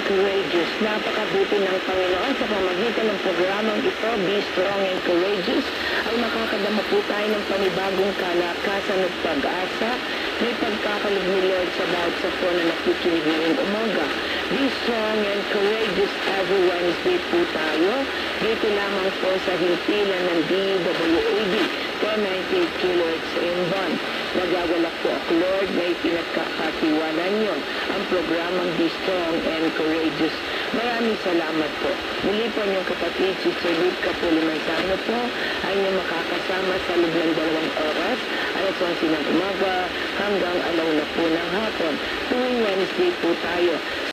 Courageous. Napakabuti ng Panginoon sa pamagitan ng programang ito, Be Strong and Courageous, ay makakadama po tayo ng panibagong kalakasan at pag-asa. May pagkakalog ni Lord sa bawat sako na nakikinig ngayong umaga. Be Strong and Courageous every Wednesday po tayo. Dito lamang po sa himpilan ng DWAD, 1098 kHz in Bonn. Nagagalak po ako, Lord, na ipinagkakatiwala niyo ang programang Be Strong and Courageous. Maraming salamat po. Muli po niyong kapatid, Sister Lidka po Limanzano po, ay niyo makakasama sa loob ng 2 oras, alas 11 ng umaga hanggang 1:00 po ng hapon. Tuwing Wednesday po tayo.